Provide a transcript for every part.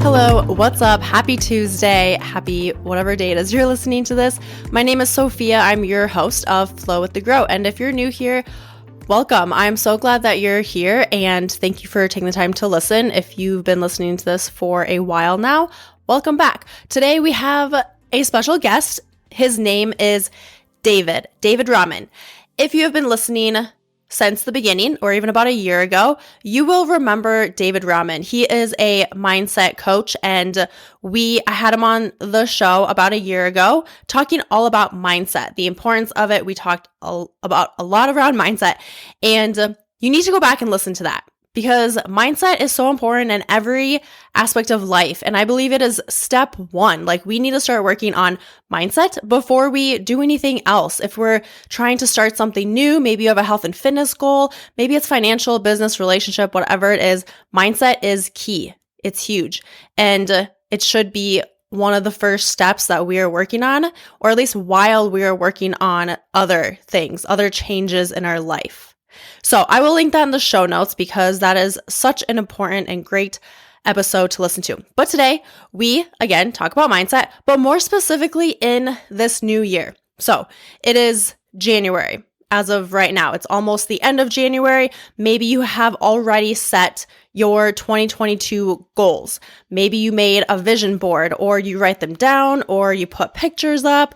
Hello, what's up? Happy Tuesday. Happy whatever day it is you're listening to this. My name is Sophia. I'm your host of Flow with the Grow. And if you're new here, welcome. I'm so glad that you're here and thank you for taking the time to listen. If you've been listening to this for a while now, welcome back. Today we have a special guest. His name is David Rahman. If you have been listening since the beginning or even about a year ago, you will remember David Rahman. He is a mindset coach and I had him on the show about a year ago talking all about mindset, the importance of it. We talked about a lot around mindset and you need to go back and listen to that because mindset is so important in every aspect of life. And I believe it is step one. Like we need to start working on mindset before we do anything else. If we're trying to start something new, maybe you have a health and fitness goal, maybe it's financial, business, relationship, whatever it is, mindset is key. It's huge. And it should be one of the first steps that we are working on, or at least while we are working on other things, other changes in our life. So I will link that in the show notes because that is such an important and great episode to listen to. But today we, again, talk about mindset, but more specifically in this new year. So it is January. As of right now, it's almost the end of January. Maybe you have already set your 2022 goals. Maybe you made a vision board or you write them down or you put pictures up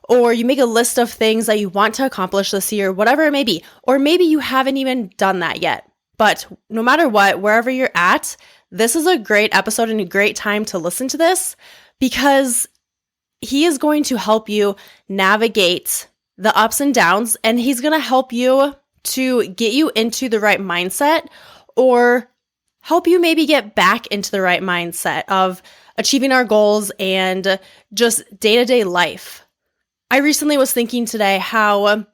or you make a list of things that you want to accomplish this year, whatever it may be. Or maybe you haven't even done that yet. But no matter what, wherever you're at, this is a great episode and a great time to listen to this because he is going to help you navigate the ups and downs, and he's going to help you to get you into the right mindset or help you maybe get back into the right mindset of achieving our goals and just day-to-day life. I recently was thinking today how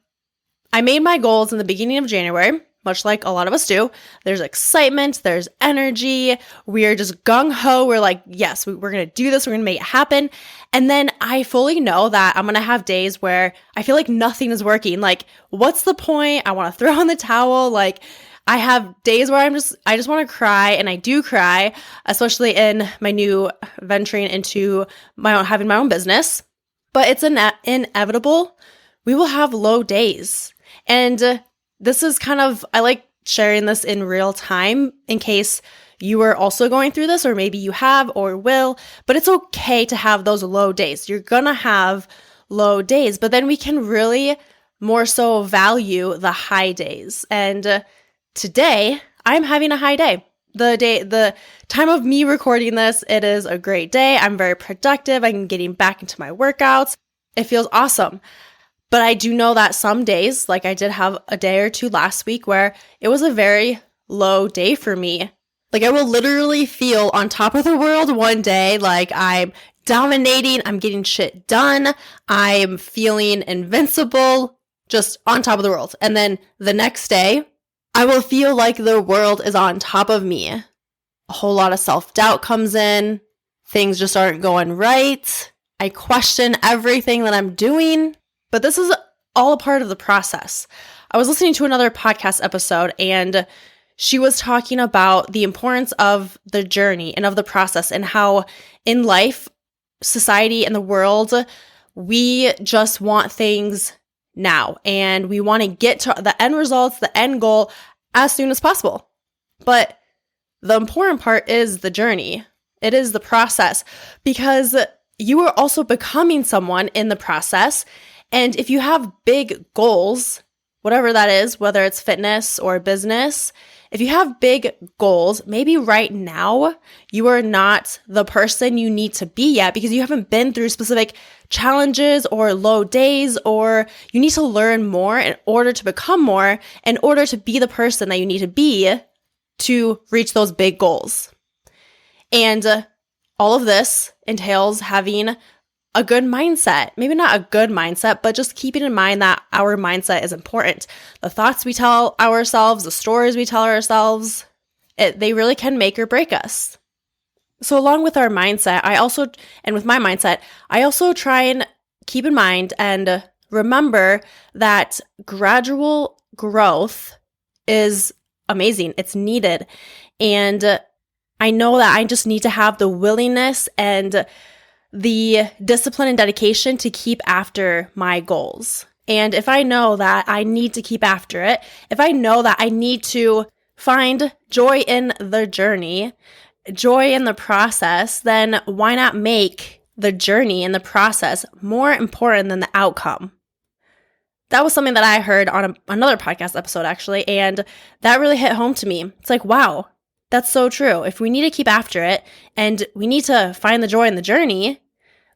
I made my goals in the beginning of January, much like a lot of us do. There's excitement, there's energy, we are just gung-ho. We're like, yes, we're going to do this, we're going to make it happen. And then I fully know that I'm going to have days where I feel like nothing is working. Like, what's the point? I want to throw in the towel. Like, I have days where I just want to cry, and I do cry, especially in my new venturing into having my own business. But it's inevitable. We will have low days. And this is I like sharing this in real time in case you are also going through this, or maybe you have or will, but it's okay to have those low days. You're going to have low days, but then we can really more so value the high days. And today I'm having a high day. The time of me recording this, it is a great day. I'm very productive. I'm getting back into my workouts. It feels awesome. But I do know that some days, like I did have a day or two last week where it was a very low day for me. Like I will literally feel on top of the world one day, like I'm dominating, I'm getting shit done, I'm feeling invincible, just on top of the world. And then the next day, I will feel like the world is on top of me. A whole lot of self-doubt comes in. Things just aren't going right. I question everything that I'm doing. But this is all a part of the process. I was listening to another podcast episode and she was talking about the importance of the journey and of the process and how in life, society and the world, we just want things now and we want to get to the end results, the end goal as soon as possible. But the important part is the journey. It is the process because you are also becoming someone in the process. And if you have big goals, whatever that is, whether it's fitness or business, if you have big goals, maybe right now you are not the person you need to be yet because you haven't been through specific challenges or low days, or you need to learn more in order to become more, in order to be the person that you need to be to reach those big goals. And all of this entails having a good mindset. Maybe not a good mindset, but just keeping in mind that our mindset is important. The thoughts we tell ourselves, the stories we tell ourselves, they really can make or break us. So along with our mindset, with my mindset, I also try and keep in mind and remember that gradual growth is amazing. It's needed. And I know that I just need to have the willingness and the discipline and dedication to keep after my goals. And if I know that I need to keep after it, if I know that I need to find joy in the journey, joy in the process, then why not make the journey and the process more important than the outcome? That was something that I heard on another podcast episode, actually, and that really hit home to me. It's like, wow, that's so true. If we need to keep after it and we need to find the joy in the journey,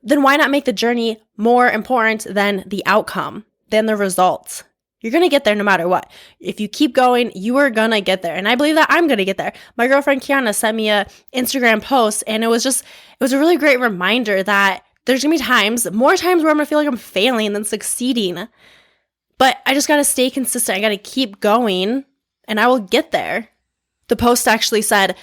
then why not make the journey more important than the outcome, than the results? You're going to get there no matter what. If you keep going, you are going to get there. And I believe that I'm going to get there. My girlfriend Kiana sent me a Instagram post, and it was a really great reminder that there's going to be more times where I'm going to feel like I'm failing than succeeding. But I just got to stay consistent. I got to keep going, and I will get there. The post actually said,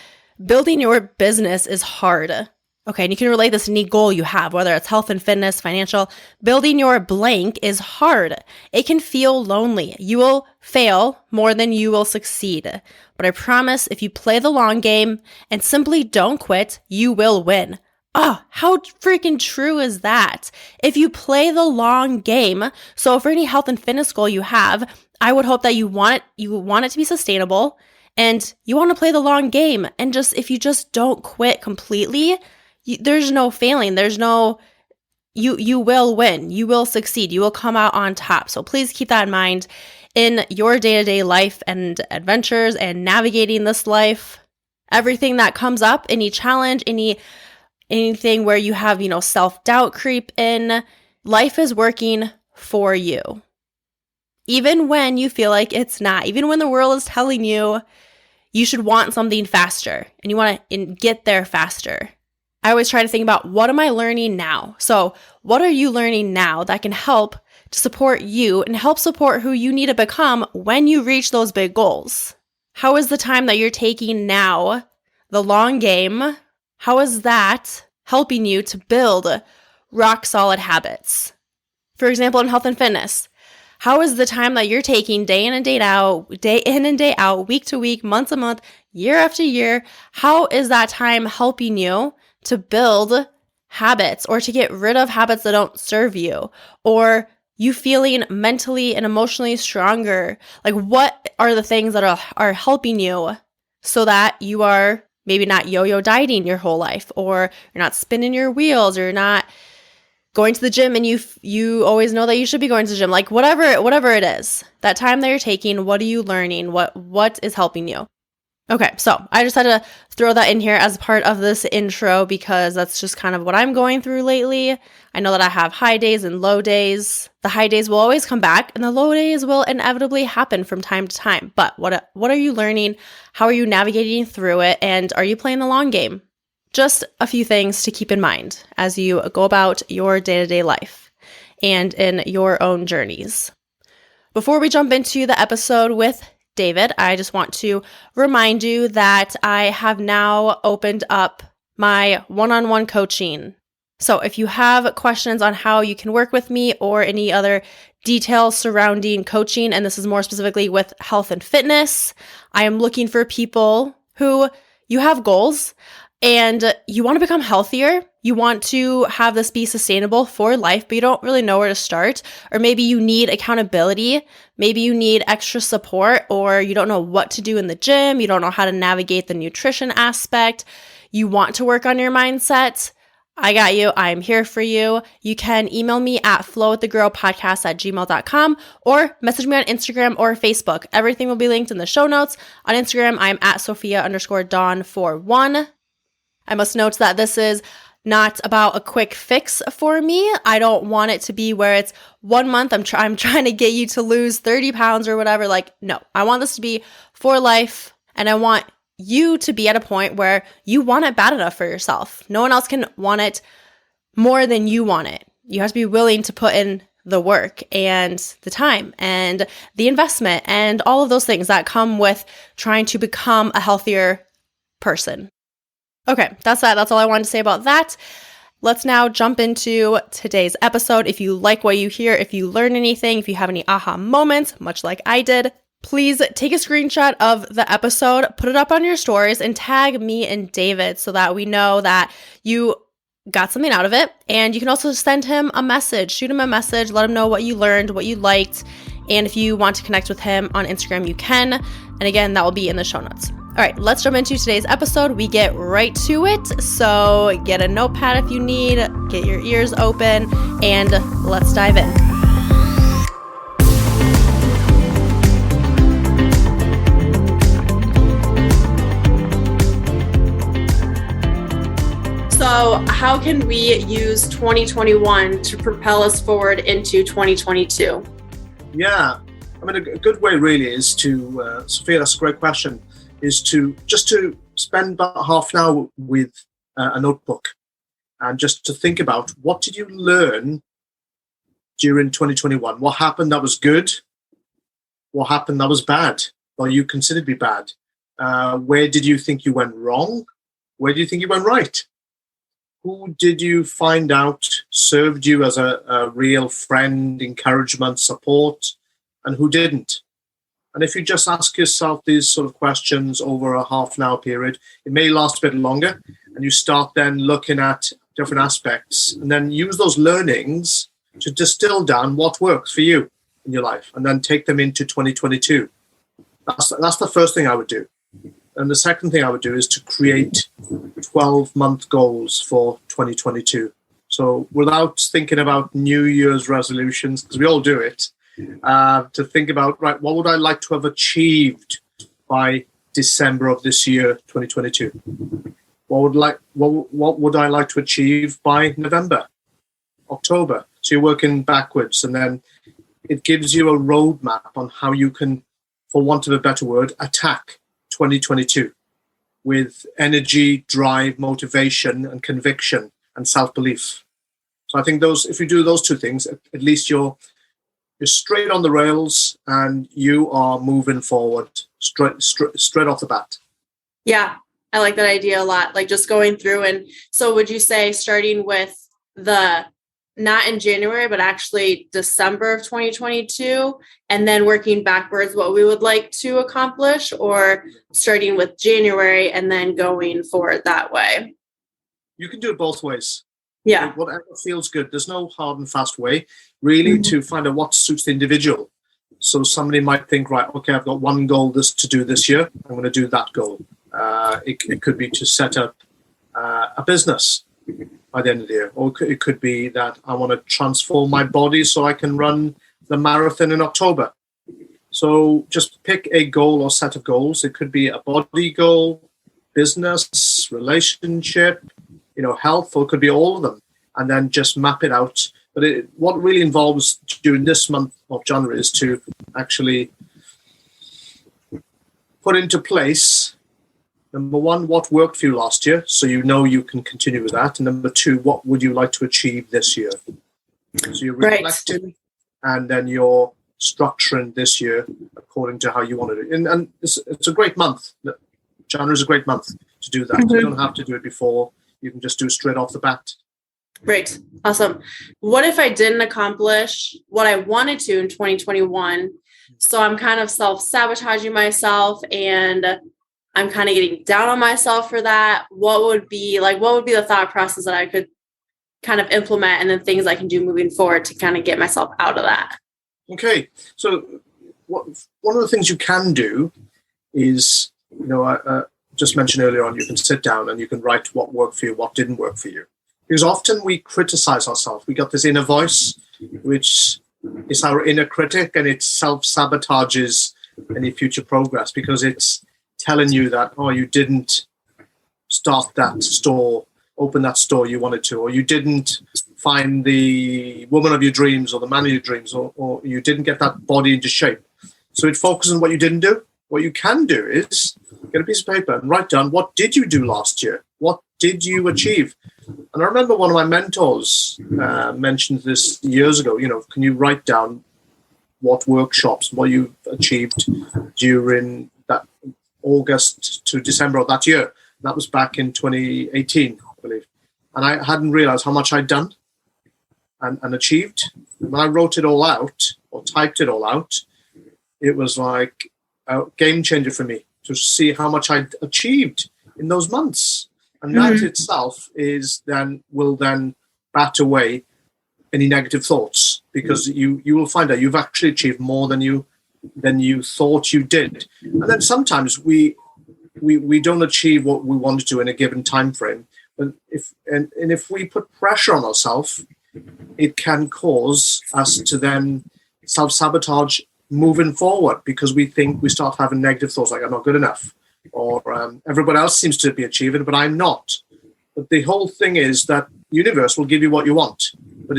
building your business is hard. Okay, and you can relate this to any goal you have, whether it's health and fitness, financial. Building your blank is hard. It can feel lonely. You will fail more than you will succeed. But I promise if you play the long game and simply don't quit, you will win. Oh, how freaking true is that? If you play the long game, so for any health and fitness goal you have, I would hope that you want it to be sustainable and you want to play the long game. And if you just don't quit completely, there's no failing. There's no, you will win. You will succeed. You will come out on top. So please keep that in mind in your day-to-day life and adventures and navigating this life. Everything that comes up, any challenge, anything where you have, self-doubt creep in, life is working for you. Even when you feel like it's not, even when the world is telling you you should want something faster and you want to get there faster. I always try to think about, what am I learning now? So what are you learning now that can help to support you and help support who you need to become when you reach those big goals? How is the time that you're taking now, the long game, how is that helping you to build rock solid habits? For example, in health and fitness, how is the time that you're taking day in and day out, week to week, month to month, year after year, how is that time helping you to build habits or to get rid of habits that don't serve you, or you feeling mentally and emotionally stronger? Like, what are the things that are helping you so that you are maybe not yo-yo dieting your whole life, or you're not spinning your wheels, or you're not going to the gym and you always know that you should be going to the gym? Like, whatever it is, that time that you're taking, what are you learning? What is helping you? Okay, so I just had to throw that in here as part of this intro because that's just kind of what I'm going through lately. I know that I have high days and low days. The high days will always come back and the low days will inevitably happen from time to time. But what are you learning? How are you navigating through it? And are you playing the long game? Just a few things to keep in mind as you go about your day-to-day life and in your own journeys. Before we jump into the episode with David, I just want to remind you that I have now opened up my one-on-one coaching. So if you have questions on how you can work with me or any other details surrounding coaching, and this is more specifically with health and fitness, I am looking for people who you have goals and you want to become healthier. You want to have this be sustainable for life, but you don't really know where to start. Or maybe you need accountability. Maybe you need extra support, or you don't know what to do in the gym. You don't know how to navigate the nutrition aspect. You want to work on your mindset. I got you. I'm here for you. You can email me at flowwiththegrowpodcast@gmail.com or message me on Instagram or Facebook. Everything will be linked in the show notes. On Instagram, I'm at Sophia_Dawn41. I must note that this is not about a quick fix for me. I don't want it to be where it's 1 month, I'm trying to get you to lose 30 pounds or whatever. Like, no, I want this to be for life, and I want you to be at a point where you want it bad enough for yourself. No one else can want it more than you want it. You have to be willing to put in the work and the time and the investment and all of those things that come with trying to become a healthier person. Okay, that's that. That's all I wanted to say about that. Let's now jump into today's episode. If you like what you hear, if you learn anything, if you have any aha moments, much like I did, please take a screenshot of the episode, put it up on your stories, and tag me and David so that we know that you got something out of it. And you can also send him a message, shoot him a message, let him know what you learned, what you liked. And if you want to connect with him on Instagram, you can. And again, that will be in the show notes. All right, let's jump into today's episode. We get right to it. So get a notepad if you need, get your ears open, and let's dive in. So how can we use 2021 to propel us forward into 2022? Yeah, I mean, a good way really is to, Sophia, that's a great question, is to spend about half an hour with a notebook and just to think about what did you learn during 2021? What happened that was good? What happened that was bad or you considered to be bad? Where did you think you went wrong? Where do you think you went right? Who did you find out served you as a real friend, encouragement, support, and who didn't? And if you just ask yourself these sort of questions over a half an hour period, it may last a bit longer, and you start then looking at different aspects and then use those learnings to distill down what works for you in your life and then take them into 2022. That's the first thing I would do. And the second thing I would do is to create 12-month goals for 2022. So without thinking about New Year's resolutions, because we all do it, to think about, right, what would I like to have achieved by December of this year, 2022? What would I like to achieve by November, October? So you're working backwards, and then it gives you a roadmap on how you can, for want of a better word, attack 2022 with energy, drive, motivation, and conviction and self-belief. So I think if you do those two things, at least you're straight on the rails and you are moving forward straight off the bat. Yeah, I like that idea a lot. Like just going through. And so would you say starting with not in January, but actually December of 2022, and then working backwards what we would like to accomplish, or starting with January and then going forward that way? You can do it both ways. Yeah. Whatever feels good. There's no hard and fast way really to find out what suits the individual. So somebody might think, right, okay, I've got one goal to do this year. I'm going to do that goal. It could be to set up a business by the end of the year. Or it could be that I want to transform my body so I can run the marathon in October. So just pick a goal or set of goals. It could be a body goal, business, relationship, health, or it could be all of them. And then just map it out. But what really involves during this month of January is to actually put into place, number one, what worked for you last year, so you can continue with that. And number two, what would you like to achieve this year? So you're reflecting, and then you're structuring this year according to how you want to do it. And it's a great month. January is a great month to do that. Mm-hmm. You don't have to do it before. You can just do it straight off the bat. Great. Awesome. What if I didn't accomplish what I wanted to in 2021? So I'm kind of self-sabotaging myself and I'm kind of getting down on myself for that. What would be the thought process that I could kind of implement, and then things I can do moving forward to kind of get myself out of that? Okay. So one of the things you can do is, I just mentioned earlier on, you can sit down and you can write what worked for you, what didn't work for you. Because often we criticize ourselves. We got this inner voice, which is our inner critic, and it self-sabotages any future progress because it's telling you that, you didn't start that store, open that store you wanted to, or you didn't find the woman of your dreams or the man of your dreams, or you didn't get that body into shape. So it focuses on what you didn't do. What you can do is get a piece of paper and write down, what did you do last year? What did you achieve? And I remember one of my mentors mentioned this years ago, can you write down what workshops, what you achieved during that August to December of that year? That was back in 2018, I believe. And I hadn't realized how much I'd done and achieved. When I wrote it all out or typed it all out, it was like a game changer for me to see how much I'd achieved in those months. And that itself will then bat away any negative thoughts, because you will find out you've actually achieved more than you thought you did. And then sometimes we don't achieve what we want to do in a given time frame. But if we put pressure on ourselves, it can cause us to then self-sabotage moving forward, because we start having negative thoughts like, I'm not good enough, or everybody else seems to be achieving, but I'm not. But the whole thing is that the universe will give you what you want, but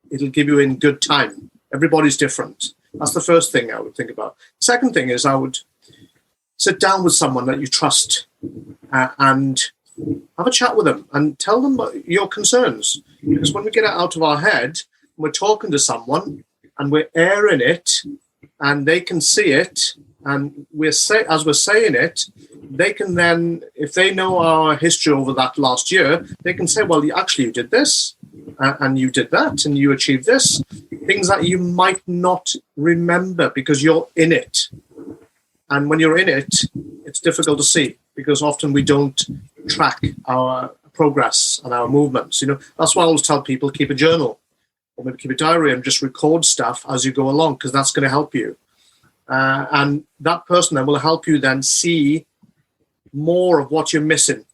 it'll give you in good time. Everybody's different. That's the first thing I would think about. The second thing is I would sit down with someone that you trust and have a chat with them and tell them your concerns. Because when we get it out of our head, we're talking to someone and we're airing it, and they can see it, and as we're saying it, they can then, if they know our history over that last year, they can say, well, actually you did this, and you did that, and you achieved this. Things that you might not remember because you're in it. And when you're in it, it's difficult to see, because often we don't track our progress and our movements. That's why I always tell people, keep a journal, or maybe keep a diary and just record stuff as you go along, because that's going to help you. And that person then will help you then see more of what you're missing.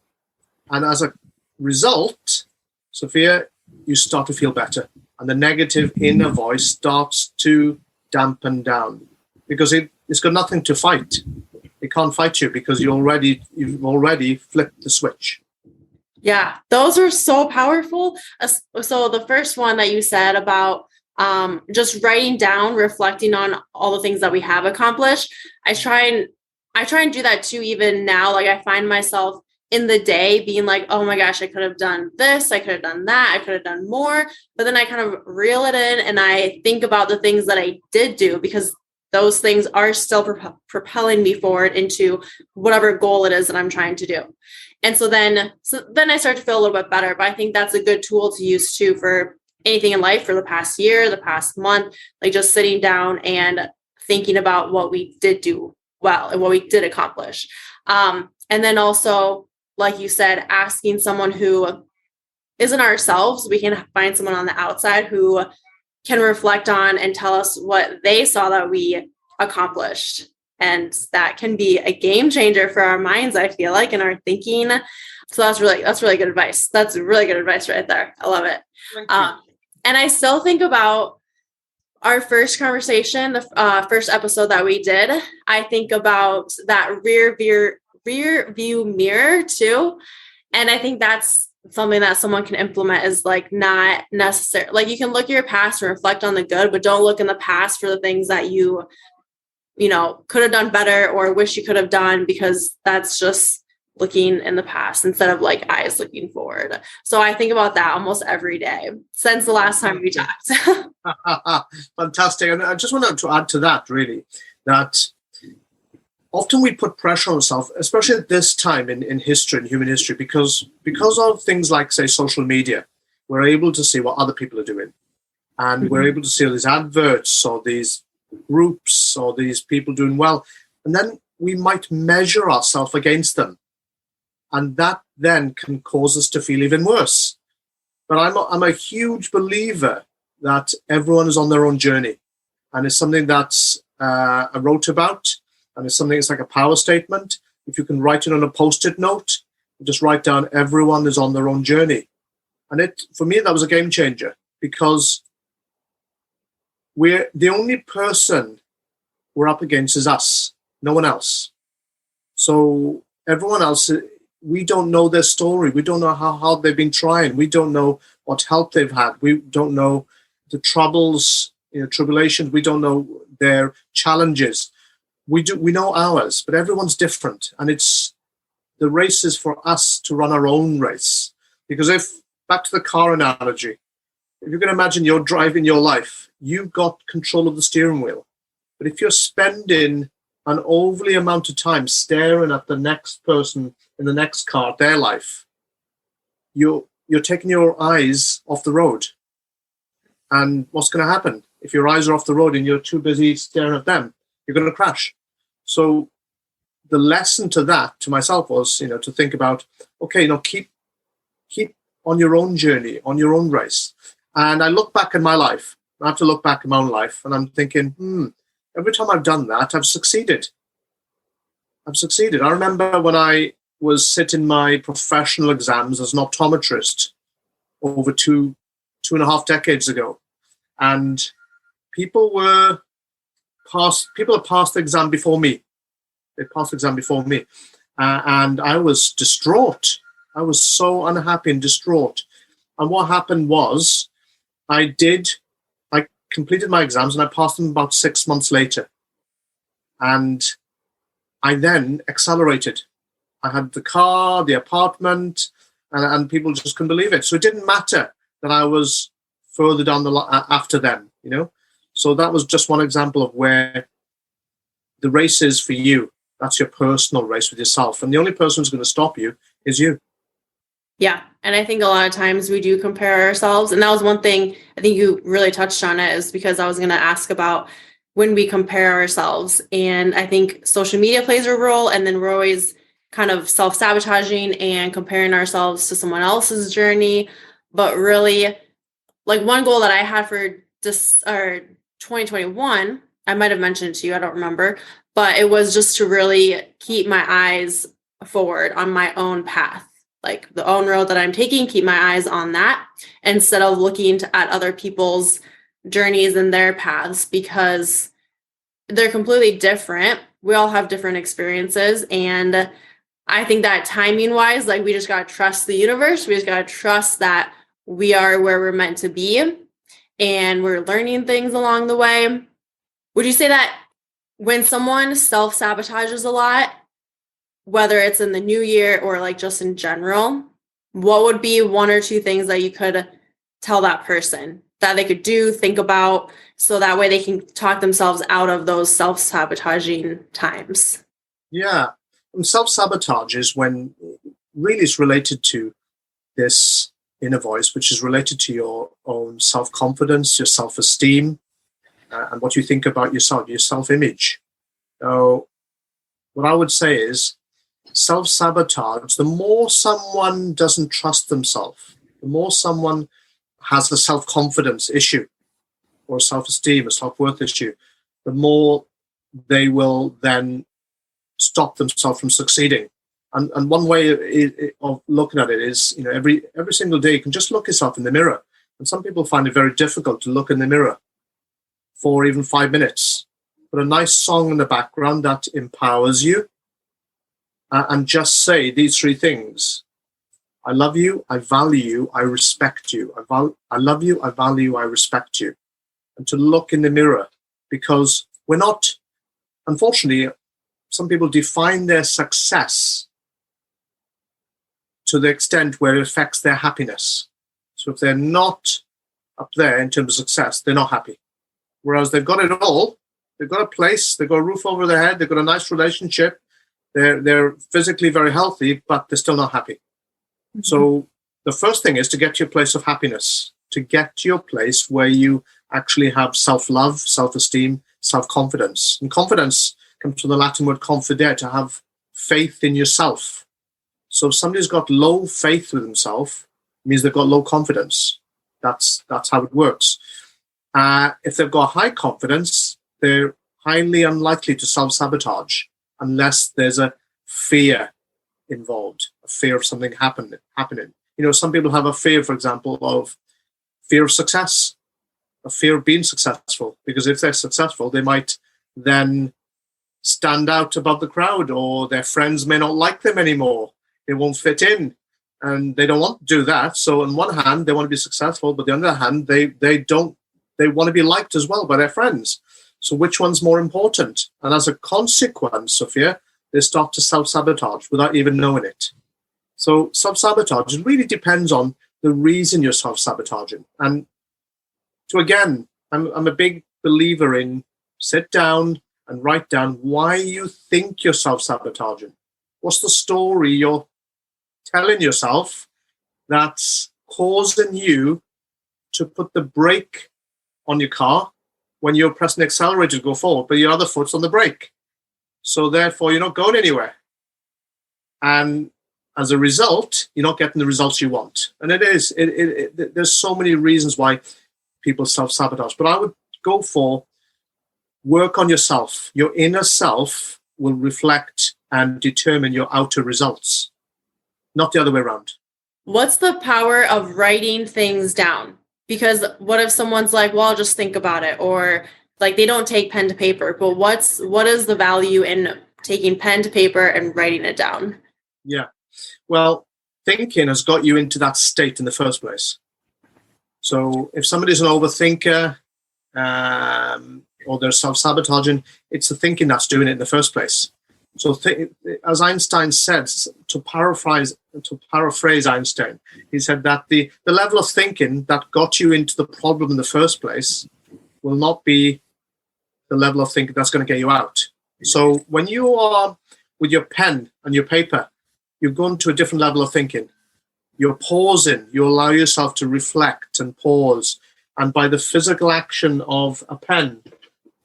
And as a result, Sophia, you start to feel better. And the negative inner voice starts to dampen down, because it's got nothing to fight. It can't fight you because you've already flipped the switch. Yeah, those are so powerful. So the first one that you said about just writing down, reflecting on all the things that we have accomplished. I try and do that too, even now. Like, I find myself in the day being like, oh my gosh, I could have done this, I could have done that, I could have done more. But then I kind of reel it in and I think about the things that I did do, because those things are still propelling me forward into whatever goal it is that I'm trying to do. And so then I start to feel a little bit better. But I think that's a good tool to use too for anything in life, for the past year, the past month, like just sitting down and thinking about what we did do well and what we did accomplish. And then also, like you said, asking someone who isn't ourselves. We can find someone on the outside who can reflect on and tell us what they saw that we accomplished. And that can be a game changer for our minds, I feel like, and our thinking. So that's really good advice. That's really good advice right there. I love it. And I still think about our first conversation, the first episode that we did. I think about that rear view mirror too. And I think that's something that someone can implement, is like not necessary. Like, you can look at your past and reflect on the good, but don't look in the past for the things that you could have done better or wish you could have done, because that's just looking in the past instead of like eyes looking forward. So I think about that almost every day since the last time we talked. Fantastic. And I just wanted to add to that, really, that often we put pressure on ourselves, especially at this time in history, in human history, because of things like, say, social media. We're able to see what other people are doing. And we're able to see all these adverts or these groups or these people doing well. And then we might measure ourselves against them. And that then can cause us to feel even worse. But I'm a huge believer that everyone is on their own journey. And it's something that I wrote about. And it's something, it's like a power statement. If you can write it on a Post-it note, just write down, everyone is on their own journey. And for me, that was a game changer, because the only person we're up against is us, no one else. So everyone else, we don't know their story. We don't know how hard they've been trying. We don't know what help they've had. We don't know the troubles, tribulations. We don't know their challenges. We know ours, but everyone's different. And the race is for us to run our own race. Because back to the car analogy, if you can imagine you're driving your life, you've got control of the steering wheel. But if you're spending an overly amount of time staring at the next person in the next car, their life, you're taking your eyes off the road. And what's going to happen? If your eyes are off the road and you're too busy staring at them, you're going to crash. So the lesson to that, to myself, was, to think about, okay, keep on your own journey, on your own race. And I look back at my life. I have to look back at my own life, and I'm thinking, every time I've done that, I've succeeded. I remember when I was sitting my professional exams as an optometrist over two and a half decades ago, and people had passed the exam before me. They passed the exam before me, and I was distraught. I was so unhappy and distraught. And what happened was, I completed my exams and I passed them about 6 months later. And I then accelerated. I had the car, the apartment, and people just couldn't believe it. So it didn't matter that I was further down the line after them, So that was just one example of where the race is for you. That's your personal race with yourself. And the only person who's going to stop you is you. Yeah. And I think a lot of times we do compare ourselves. And that was one thing I think you really touched on, it is because I was going to ask about when we compare ourselves. And I think social media plays a role. And then we're always kind of self-sabotaging and comparing ourselves to someone else's journey. But really, like, one goal that I had for 2021, I might have mentioned it to you, I don't remember, but it was just to really keep my eyes forward on my own path. Like the own road that I'm taking, keep my eyes on that instead of looking at other people's journeys and their paths, because they're completely different. We all have different experiences. And I think that timing wise, like, we just got to trust the universe. We just got to trust that we are where we're meant to be and we're learning things along the way. Would you say that when someone self-sabotages a lot, whether it's in the new year or like just in general, what would be one or two things that you could tell that person that they could do, think about, so that way they can talk themselves out of those self-sabotaging times? Yeah. And self-sabotage is when really it's related to this inner voice, which is related to your own self-confidence, your self-esteem, and what you think about yourself, your self-image. So what I would say is, self-sabotage, the more someone doesn't trust themselves, the more someone has a self-confidence issue or self-esteem, a self-worth issue, the more they will then stop themselves from succeeding. And one way of looking at it is, every single day you can just look yourself in the mirror. And some people find it very difficult to look in the mirror for even 5 minutes. Put a nice song in the background that empowers you, and just say these three things. I love you, I value you, I respect you. I love you, I value you, I respect you. And to look in the mirror, because we're not, unfortunately, some people define their success to the extent where it affects their happiness. So if they're not up there in terms of success, they're not happy. Whereas they've got it all, they've got a place, they've got a roof over their head, they've got a nice relationship, they're physically very healthy, but they're still not happy. Mm-hmm. So the first thing is to get to your place of happiness, to get to your place where you actually have self-love, self-esteem, self-confidence. And confidence comes from the Latin word confidere, to have faith in yourself. So if somebody's got low faith with himself, it means they've got low confidence. That's how it works. If they've got high confidence, they're highly unlikely to self-sabotage unless there's a fear involved, a fear of something happening. Some people have a fear, for example, of fear of success, a fear of being successful, because if they're successful, they might then stand out above the crowd, or their friends may not like them anymore. They won't fit in, and they don't want to do that. So on one hand, they want to be successful, but on the other hand, they want to be liked as well by their friends. So which one's more important? And as a consequence, Sophia, they start to self-sabotage without even knowing it. So self-sabotage, it really depends on the reason you're self-sabotaging. And I'm a big believer in sit down and write down why you think you're self-sabotaging. What's the story you're telling yourself that's causing you to put the brake on your car when you're pressing the accelerator to go forward, but your other foot's on the brake. So therefore, you're not going anywhere. And as a result, you're not getting the results you want. And there's so many reasons why people self-sabotage. But I would go for work on yourself. Your inner self will reflect and determine your outer results, not the other way around. What's the power of writing things down? Because what if someone's like, well, I'll just think about it, or like they don't take pen to paper, but what is the value in taking pen to paper and writing it down? Yeah. Well, thinking has got you into that state in the first place. So if somebody's an overthinker or they're self-sabotaging, it's the thinking that's doing it in the first place. So as Einstein said, to paraphrase Einstein, he said that the level of thinking that got you into the problem in the first place will not be the level of thinking that's going to get you out. So when you are with your pen and your paper, you're going to a different level of thinking. You're pausing. You allow yourself to reflect and pause. And by the physical action of a pen,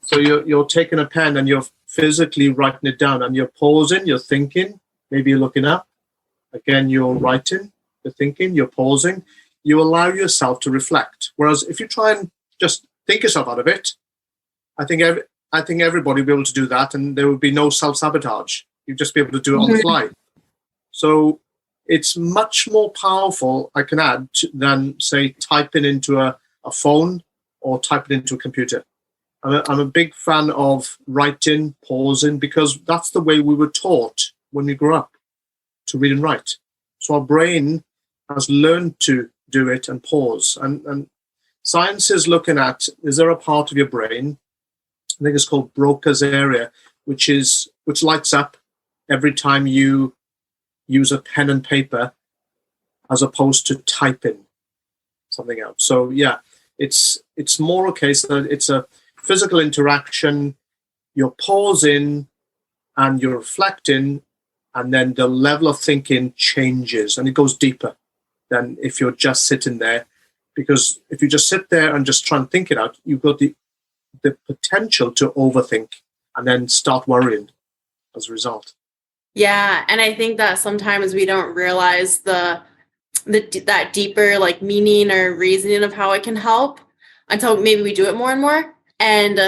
so you're taking a pen and you're physically writing it down, and you're pausing, you're thinking, maybe you're looking up. Again, you're writing, you're thinking, you're pausing. You allow yourself to reflect. Whereas if you try and just think yourself out of it, I think everybody will be able to do that, and there will be no self-sabotage. You'll just be able to do it on the fly. So it's much more powerful, I can add, than, say, typing into a phone or typing into a computer. I'm a big fan of writing, pausing, because that's the way we were taught when we grew up, to read and write. So our brain has learned to do it and pause. And science is looking at, is there a part of your brain, I think it's called Broca's area, which lights up every time you use a pen and paper as opposed to typing something out. So yeah, it's more a case that it's a physical interaction, you're pausing and you're reflecting, and then the level of thinking changes and it goes deeper than if you're just sitting there. Because if you just sit there and just try and think it out, you've got the potential to overthink and then start worrying as a result. Yeah, and I think that sometimes we don't realize that deeper like meaning or reasoning of how it can help until maybe we do it more and more. And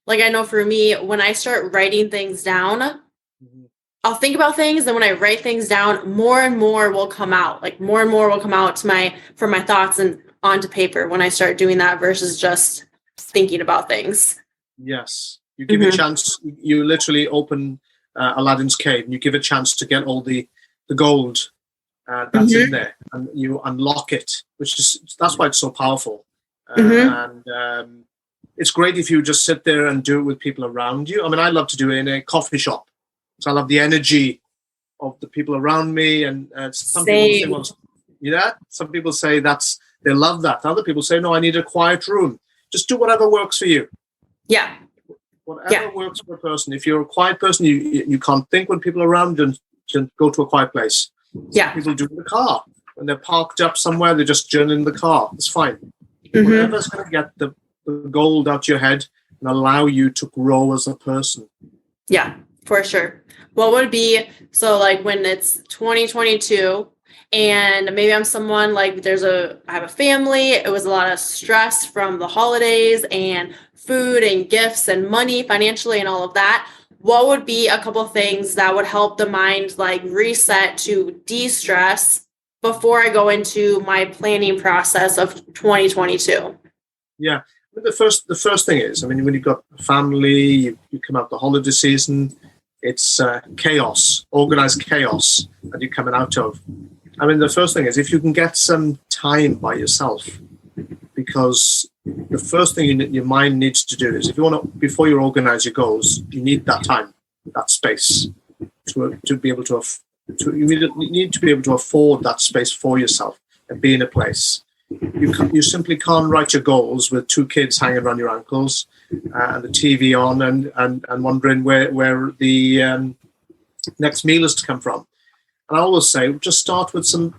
like I know for me, when I start writing things down, I'll think about things, and when I write things down, more and more will come out. Like more and more will come out from my thoughts and onto paper when I start doing that versus just thinking about things. Yes, you give a chance. You literally open Aladdin's cave, and you give a chance to get all the gold that's in there, and you unlock it. That's why it's so powerful. And it's great if you just sit there and do it with people around you. I mean, I love to do it in a coffee shop. So I love the energy of the people around me. And some people say, well, some people say they love that. Other people say, no, I need a quiet room. Just do whatever works for you. Yeah. Whatever works for a person. If you're a quiet person, you can't think when people are around, and go to a quiet place. Yeah. Some people do in the car. When they're parked up somewhere, they just journal in the car. It's fine. Whatever's going to get the gold out your head and allow you to grow as a person. Yeah, for sure. What would be, so like when it's 2022 and maybe I'm someone like I have a family, it was a lot of stress from the holidays and food and gifts and money financially and all of that. What would be a couple of things that would help the mind like reset to de-stress before I go into my planning process of 2022? Yeah. The first thing is, I mean, when you've got a family, you come out the holiday season, it's chaos, organized chaos that you're coming out of. I mean, the first thing is if you can get some time by yourself, because the first thing your mind needs to do is, if you want to, before you organize your goals, you need that time, that space to be able to you need to be able to afford that space for yourself and be in a place. You simply can't write your goals with two kids hanging around your ankles and the TV on and wondering where the next meal is to come from. And I always say, just start with some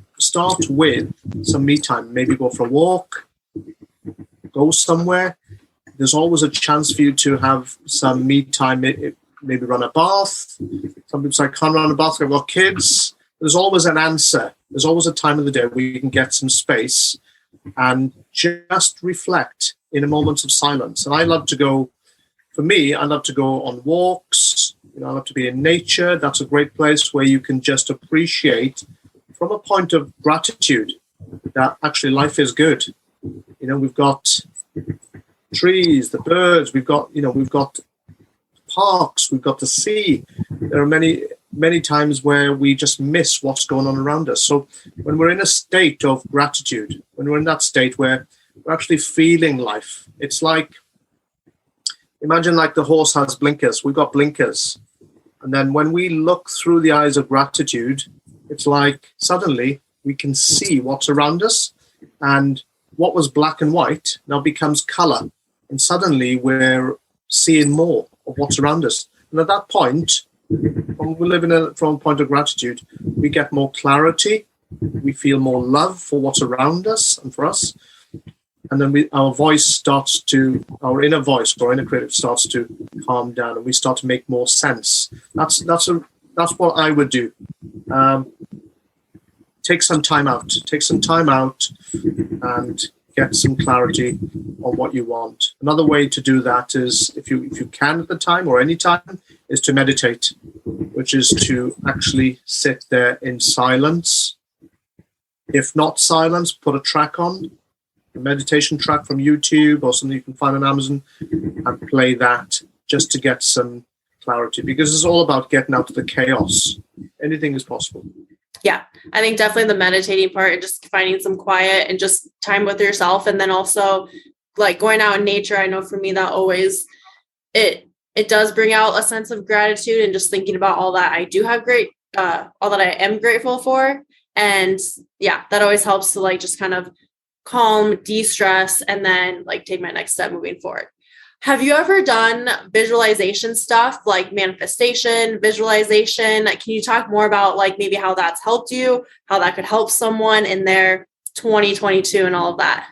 me time. Maybe go for a walk, go somewhere, there's always a chance for you to have some me time, maybe run a bath. Some people say, I can't run a bath, I've got kids. There's always an answer. There's always a time of the day where you can get some space and just reflect in a moment of silence. And I love to go on walks. I love to be in nature. That's a great place where you can just appreciate from a point of gratitude that actually life is good. We've got trees, the birds, we've got parks, we've got the sea. There are many times where we just miss what's going on around us. So when we're in a state of gratitude, when we're in that state where we're actually feeling life, it's like, imagine like the horse has blinkers. We've got blinkers. And then when we look through the eyes of gratitude, it's like suddenly we can see what's around us, and what was black and white now becomes color. And suddenly we're seeing more of what's around us. And at that point, when we live from a point of gratitude, we get more clarity. We feel more love for what's around us and for us. And then our inner voice, our inner creative starts to calm down, and we start to make more sense. That's what I would do. Take some time out and get some clarity on what you want. Another way to do that is, if you can at the time or any time, is to meditate, which is to actually sit there in silence. If not silence, put a track on, a meditation track from YouTube or something you can find on Amazon, and play that just to get some clarity, because it's all about getting out of the chaos. Anything is possible. Yeah, I think definitely the meditating part and just finding some quiet and just time with yourself. And then also like going out in nature. I know for me that always, it does bring out a sense of gratitude, and just thinking about all that I do have all that I am grateful for. And yeah, that always helps to like just kind of calm, de-stress, and then like take my next step moving forward. Have you ever done visualization stuff like manifestation, visualization? Can you talk more about like maybe how that's helped you, how that could help someone in their 2022 and all of that?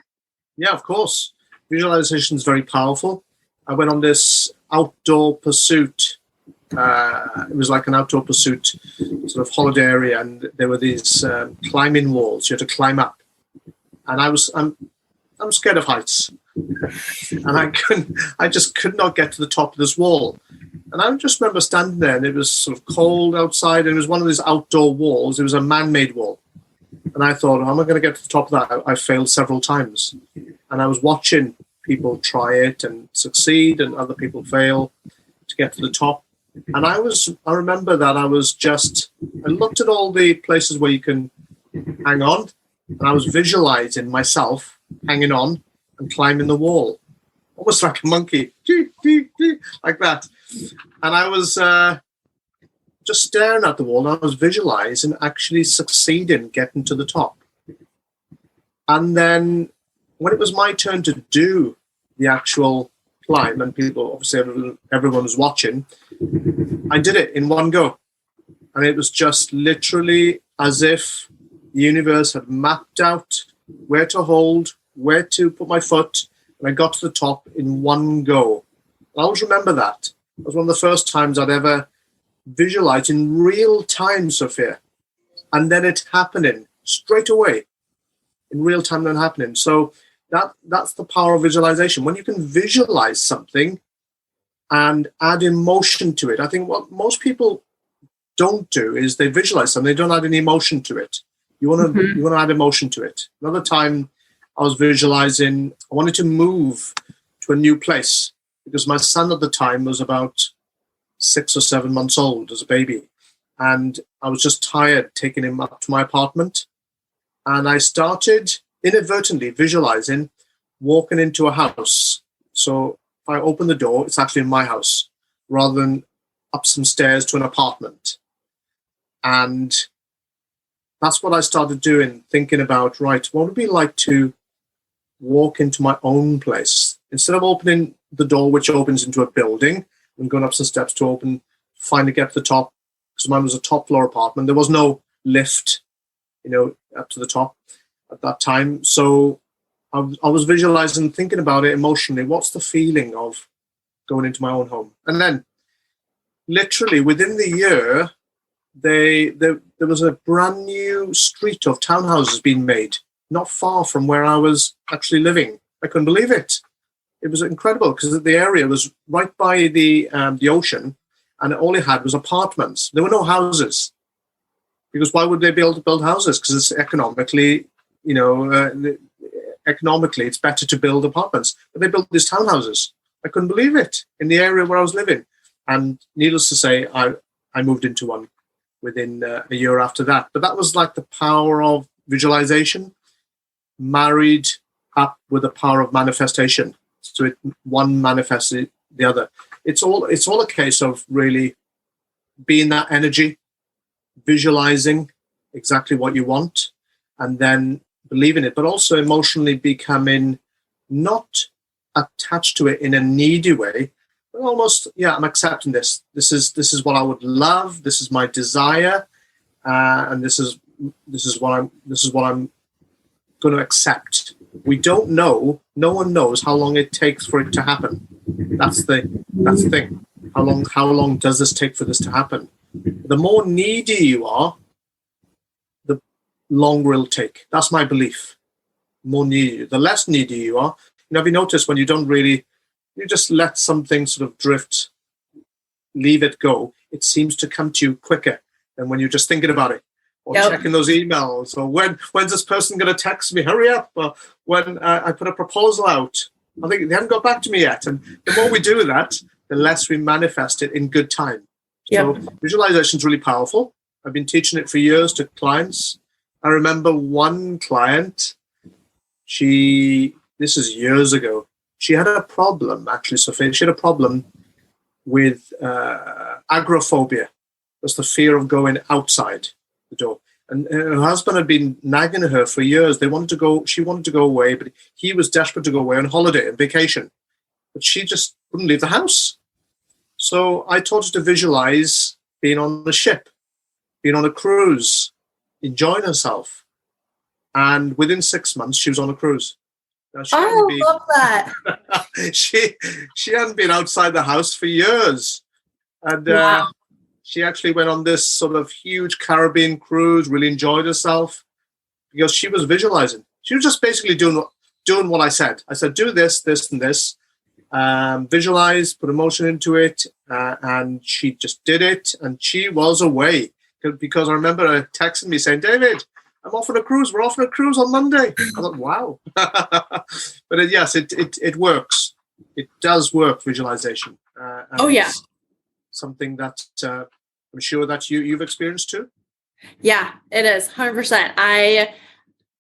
Yeah, of course. Visualization is very powerful. I went on this outdoor pursuit. It was like an outdoor pursuit sort of holiday area, and there were these climbing walls you had to climb up. And I'm scared of heights. And I just could not get to the top of this wall. And I just remember standing there, and it was sort of cold outside, and it was one of these outdoor walls. It was a man-made wall. And I thought, how am I going to get to the top of that? I failed several times. And I was watching people try it and succeed, and other people fail to get to the top. And I remember that I looked at all the places where you can hang on, and I was visualizing myself hanging on and climbing the wall, almost like a monkey, like that. And I was just staring at the wall, and I was visualizing actually succeeding, getting to the top. And then when it was my turn to do the actual climb, and people, obviously everyone was watching, I did it in one go. And it was just literally as if the universe had mapped out where to hold, where to put my foot, and I got to the top in one go. I always remember that. It was one of the first times I'd ever visualized in real time, Sophia. And then it happening straight away, in real time then happening. So that's the power of visualization. When you can visualize something and add emotion to it. I think what most people don't do is they visualize something, they don't add any emotion to it. You want to add emotion to it. Another time I was visualizing, I wanted to move to a new place because my son at the time was about 6 or 7 months old as a baby. And I was just tired taking him up to my apartment. And I started inadvertently visualizing walking into a house. So if I open the door, it's actually in my house rather than up some stairs to an apartment. And that's what I started doing, thinking about, right, what would it be like to walk into my own place? Instead of opening the door, which opens into a building, and going up some steps to finally get to the top, because mine was a top floor apartment. There was no lift, up to the top at that time. So I was visualizing, thinking about it emotionally. What's the feeling of going into my own home? And then, literally within the year, there was a brand new street of townhouses being made, not far from where I was actually living. I couldn't believe it. It was incredible because the area was right by the ocean, and all it had was apartments. There were no houses, because why would they be able to build houses? Because it's economically, economically, it's better to build apartments. But they built these townhouses. I couldn't believe it in the area where I was living. And needless to say, I moved into one within a year after that. But that was like the power of visualization married up with the power of manifestation. So one manifested the other. It's all a case of really being that energy, visualizing exactly what you want, and then believing it, but also emotionally becoming not attached to it in a needy way, but almost, I'm accepting this. This is what I would love. This is my desire, and this is what I'm going to accept. We don't know. No one knows how long it takes for it to happen. That's the thing. How long does this take for this to happen? The more needy you are, the longer it'll take. That's my belief. More needy. The less needy you are. Have you noticed when you don't really, you just let something sort of drift, leave it go, it seems to come to you quicker than when you're just thinking about it, or checking those emails, or when's this person going to text me? Hurry up! Or when I put a proposal out, I think they haven't got back to me yet. And the more we do that, the less we manifest it in good time. So visualization is really powerful. I've been teaching it for years to clients. I remember one client, this is years ago, she had a problem, actually, Sophia. She had a problem with agoraphobia. That's the fear of going outside the door. And her husband had been nagging her for years. She wanted to go away, but he was desperate to go away on holiday and vacation. But she just wouldn't leave the house. So I taught her to visualize being on a ship, being on a cruise, enjoying herself. And within 6 months, she was on a cruise. Now, love that. she hadn't been outside the house for years. And she actually went on this sort of huge Caribbean cruise, really enjoyed herself because she was visualizing. She was just basically doing what I said. I said, do this, this, and this. Visualize, put emotion into it, and she just did it, and she was away. Because I remember her texting me saying, David, I'm off on a cruise. We're off on a cruise on Monday. I thought, wow. But yes, it works. It does work, visualization. Something that I'm sure that you've experienced too. Yeah, it is 100%.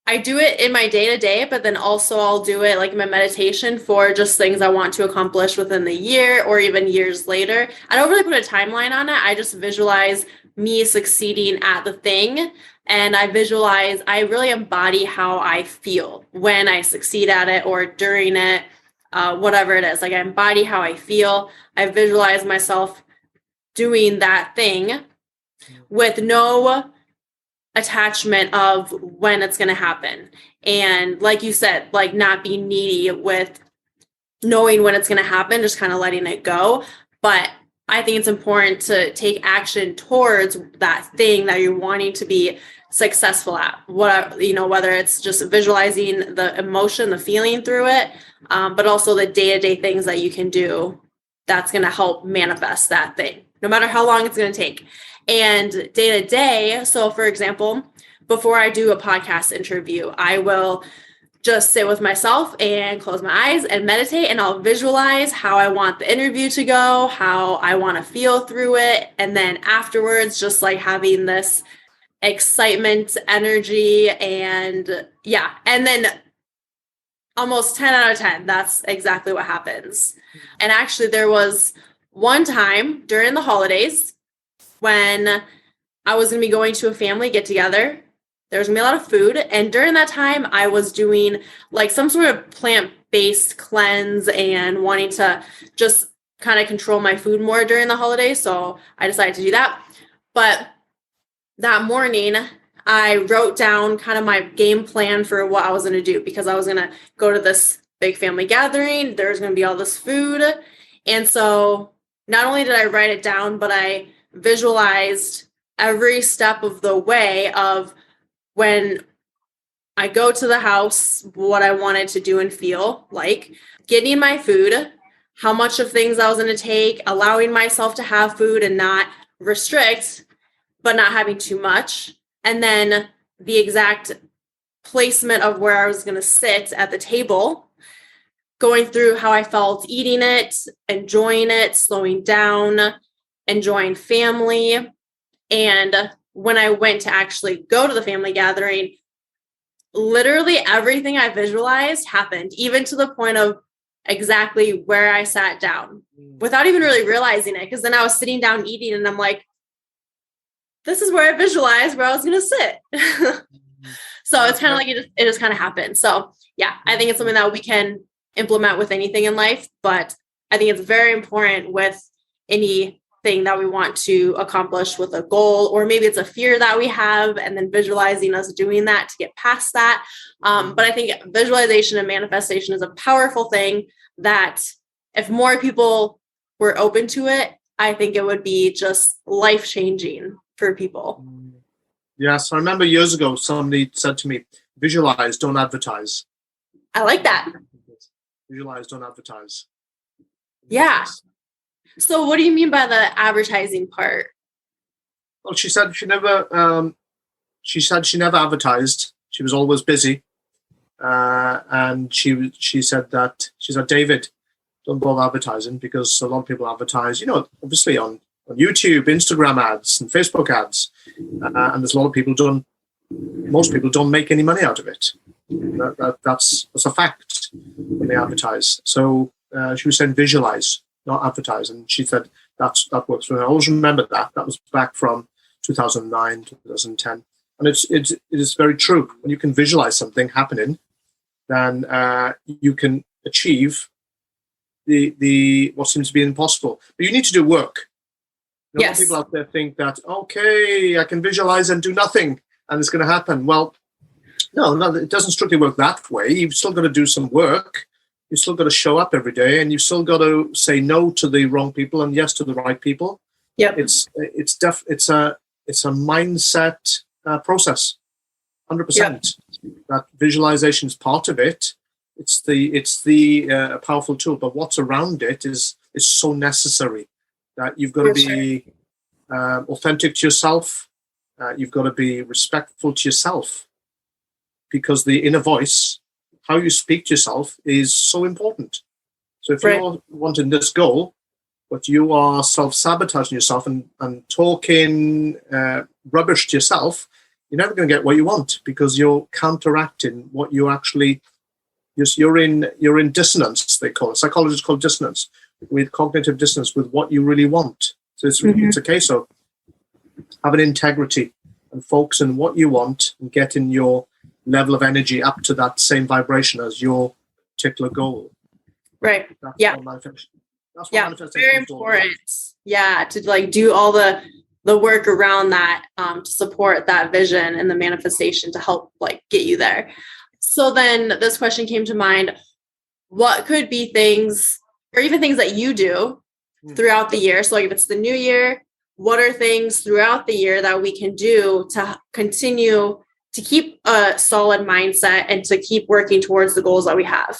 I do it in my day-to-day, but then also I'll do it like in my meditation for just things I want to accomplish within the year or even years later. I don't really put a timeline on it. I just visualize me succeeding at the thing. And I really embody how I feel when I succeed at it or during it, whatever it is. Like I embody how I feel. I visualize myself doing that thing with no attachment of when it's going to happen. And like you said, like not being needy with knowing when it's going to happen, just kind of letting it go. But I think it's important to take action towards that thing that you're wanting to be successful at. Whether it's just visualizing the emotion, the feeling through it, but also the day-to-day things that you can do that's going to help manifest that thing, no matter how long it's going to take. And day to day, so for example, before I do a podcast interview, I will just sit with myself and close my eyes and meditate, and I'll visualize how I want the interview to go, how I want to feel through it. And then afterwards, just like having this excitement, energy, and then almost 10 out of 10, that's exactly what happens. And actually there was one time during the holidays when I was going to be going to a family get together. There was going to be a lot of food. And during that time, I was doing like some sort of plant-based cleanse and wanting to just kind of control my food more during the holidays. So I decided to do that. But that morning, I wrote down kind of my game plan for what I was going to do, because I was going to go to this big family gathering. There's going to be all this food. And so not only did I write it down, but I visualized every step of the way of when I go to the house, what I wanted to do and feel like, getting my food, how much of things I was going to take, allowing myself to have food and not restrict, but not having too much. And then the exact placement of where I was going to sit at the table, going through how I felt eating it, enjoying it, slowing down, enjoying family. And when I went to actually go to the family gathering, literally everything I visualized happened, even to the point of exactly where I sat down without even really realizing it. Because then I was sitting down eating and I'm like, this is where I visualized where I was going to sit. So it's kind of like it just kind of happened. So yeah, I think it's something that we can implement with anything in life, but I think it's very important with anything that we want to accomplish with a goal, or maybe it's a fear that we have, and then visualizing us doing that to get past that. But I think visualization and manifestation is a powerful thing that if more people were open to it, I think it would be just life-changing for people. Yes, I remember years ago, somebody said to me, visualize, don't advertise. I like that. Visualize, don't advertise. Yeah. So what do you mean by the advertising part? Well, she said she never advertised. She was always busy. And she said, David, don't bother advertising, because a lot of people advertise, obviously on YouTube, Instagram ads and Facebook ads. And there's a lot of people most people don't make any money out of it. That's a fact when they advertise. So she was saying visualize, not advertise. And she said that works for her. I always remember that. That was back from 2009, 2010. And it is very true. When you can visualize something happening, then you can achieve the what seems to be impossible. But you need to do work. A lot of people out there think that, okay, I can visualize and do nothing and it's going to happen. Well, no, it doesn't strictly work that way. You've still got to do some work. You've still got to show up every day, and you've still got to say no to the wrong people and yes to the right people. Yep. It's a mindset process, 100%. Yep. That visualization is part of it. It's the powerful tool, but what's around it is so necessary. That you've got to be authentic to yourself. You've got to be respectful to yourself, because the inner voice, how you speak to yourself, is so important. So if you're wanting this goal, but you are self-sabotaging yourself and talking rubbish to yourself, you're never going to get what you want, because you're counteracting what you actually. You're in dissonance. They call it. Psychologists call it dissonance. With cognitive dissonance with what you really want. So it's a case of having integrity and focus on what you want and getting your level of energy up to that same vibration as your particular goal. Right. That's yeah. That's what very important. Yeah, to do all the work around that to support that vision and the manifestation to help get you there. So then this question came to mind: what could be things, or even things that you do throughout the year? So if it's the new year, what are things throughout the year that we can do to continue to keep a solid mindset and to keep working towards the goals that we have?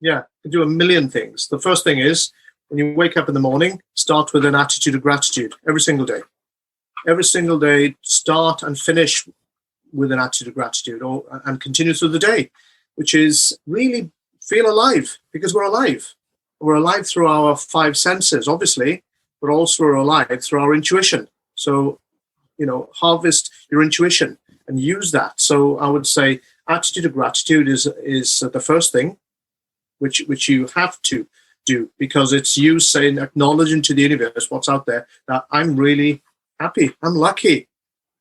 Yeah, you can do a million things. The first thing is, when you wake up in the morning, start with an attitude of gratitude every single day. Every single day, start and finish with an attitude of gratitude, and continue through the day, which is really feel alive, because we're alive. We're alive through our five senses, obviously, but also we're alive through our intuition. So, harvest your intuition and use that. So I would say attitude of gratitude is the first thing, which you have to do, because it's you saying, acknowledging to the universe what's out there, that I'm really happy, I'm lucky.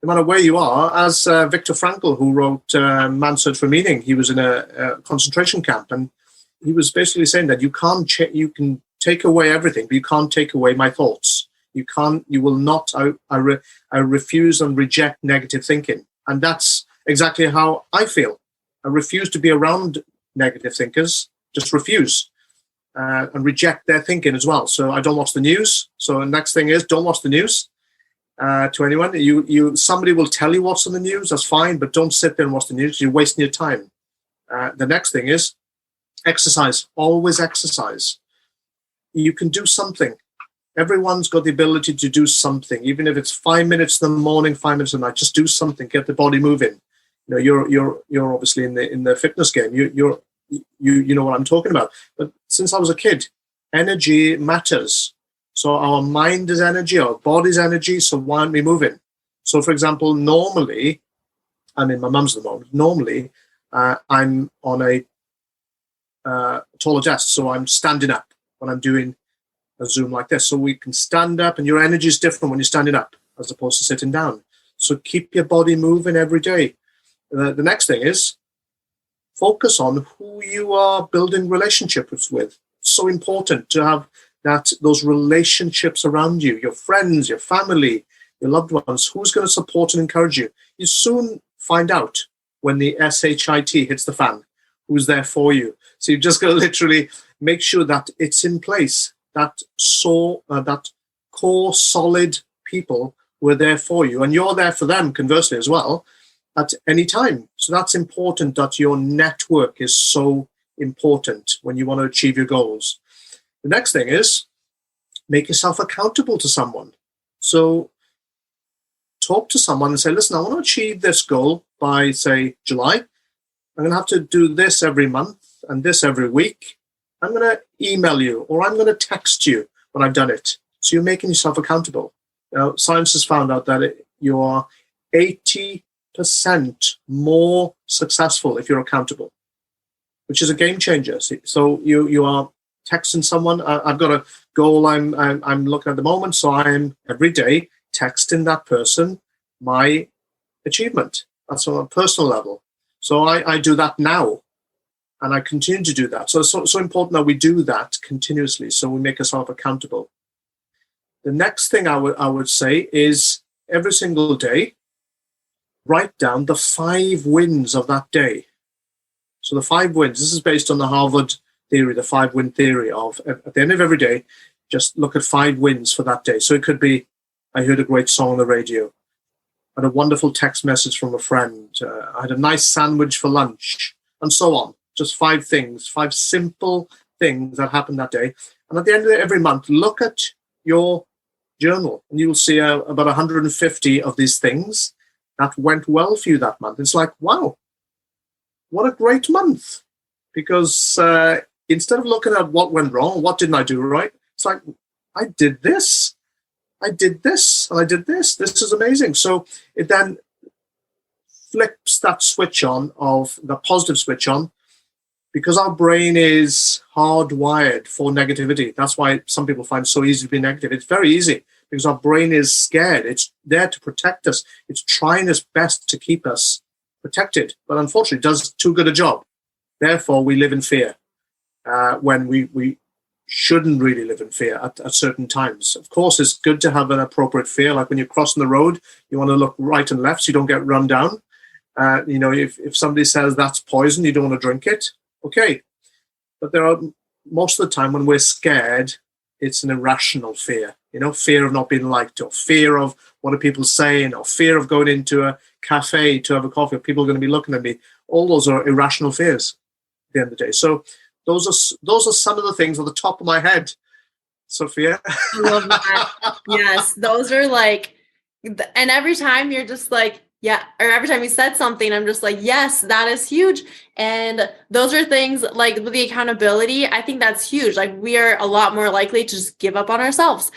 No matter where you are, as Viktor Frankl, who wrote Man's Search for Meaning, he was in a concentration camp, and he was basically saying that you can take away everything, but you can't take away my thoughts. You will not. I refuse and reject negative thinking. And that's exactly how I feel. I refuse to be around negative thinkers, just refuse, and reject their thinking as well. So I don't watch the news. So the next thing is, don't watch the news to anyone. Somebody will tell you what's on the news, that's fine, but don't sit there and watch the news. You're wasting your time. The next thing is exercise. Always exercise. You can do something. Everyone's got the ability to do something, even if it's 5 minutes in the morning, 5 minutes at night. Just do something. Get the body moving. You're obviously in the fitness game. You know what I'm talking about. But since I was a kid, energy matters. So our mind is energy, our body's energy. So why aren't we moving? So, for example, normally, I'm in my mum's at the moment. Normally, I'm on a taller desk, so I'm standing up when I'm doing a Zoom like this. So we can stand up, and your energy is different when you're standing up as opposed to sitting down. So keep your body moving every day. The next thing is focus on who you are building relationships with. It's so important to have those relationships around you, your friends, your family, your loved ones. Who's going to support and encourage you? You soon find out when the SHIT hits the fan, who's there for you. So you've just got to literally make sure that it's in place. That core solid people were there for you, and you're there for them, conversely as well, at any time. So that's important, that your network is so important when you want to achieve your goals. The next thing is make yourself accountable to someone. So talk to someone and say, listen, I want to achieve this goal by, say, July. I'm going to have to do this every month and this every week. I'm going to email you, or I'm going to text you when I've done it. So you're making yourself accountable. Now, science has found out that you are 80% more successful if you're accountable, which is a game changer. So you are texting someone. I've got a goal I'm looking at the moment, so I'm every day texting that person my achievement. That's on a personal level. So I do that now. And I continue to do that. So it's so important that we do that continuously, so we make ourselves accountable. The next thing I would say is every single day, write down the 5 wins of that day. So the 5 wins, this is based on the Harvard theory, the 5-win theory of at the end of every day, just look at 5 wins for that day. So it could be, I heard a great song on the radio. I had a wonderful text message from a friend. I had a nice sandwich for lunch, and so on. Just 5 things, 5 simple things that happened that day. And at the end of every month, look at your journal, and you'll see about 150 of these things that went well for you that month. It's like, wow, what a great month. Because instead of looking at what went wrong, what didn't I do right, it's like, I did this, and I did this. This is amazing. So it then flips that switch on, of the positive switch on, because our brain is hardwired for negativity. That's why some people find it so easy to be negative. It's very easy because our brain is scared. It's there to protect us. It's trying its best to keep us protected, but unfortunately it does too good a job. Therefore, we live in fear when we shouldn't really live in fear at certain times. Of course, it's good to have an appropriate fear. Like when you're crossing the road, you want to look right and left so you don't get run down. If somebody says that's poison, you don't want to drink it. Okay, but there are most of the time when we're scared, it's an irrational fear. Fear of not being liked, or fear of what are people saying, or fear of going into a cafe to have a coffee, or people are going to be looking at me. All those are irrational fears at the end of the day. So those are some of the things on the top of my head, Sophia. I love that. Yes, those are like, and every time you're just like, yeah, or every time you said something, I'm just like, yes, that is huge. And those are things like with the accountability, I think that's huge. Like we are a lot more likely to just give up on ourselves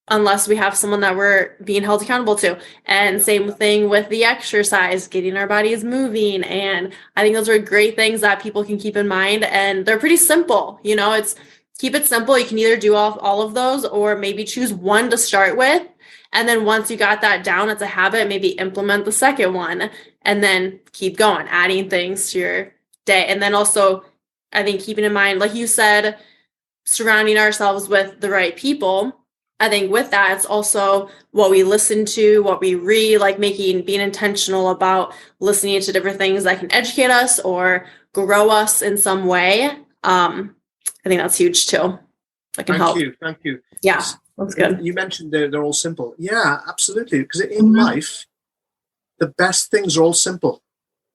unless we have someone that we're being held accountable to. And same thing with the exercise, getting our bodies moving. And I think those are great things that people can keep in mind. And they're pretty simple. It's keep it simple. You can either do all of those, or maybe choose one to start with. And then once you got that down, it's a habit, maybe implement the second one, and then keep going, adding things to your day. And then also, I think keeping in mind, like you said, surrounding ourselves with the right people. I think with that, it's also what we listen to, what we read, like being intentional about listening to different things that can educate us or grow us in some way. I think that's huge too. That can help. Thank you. Yeah, that's good. You mentioned they're all simple. Yeah, absolutely. Because in life, the best things are all simple.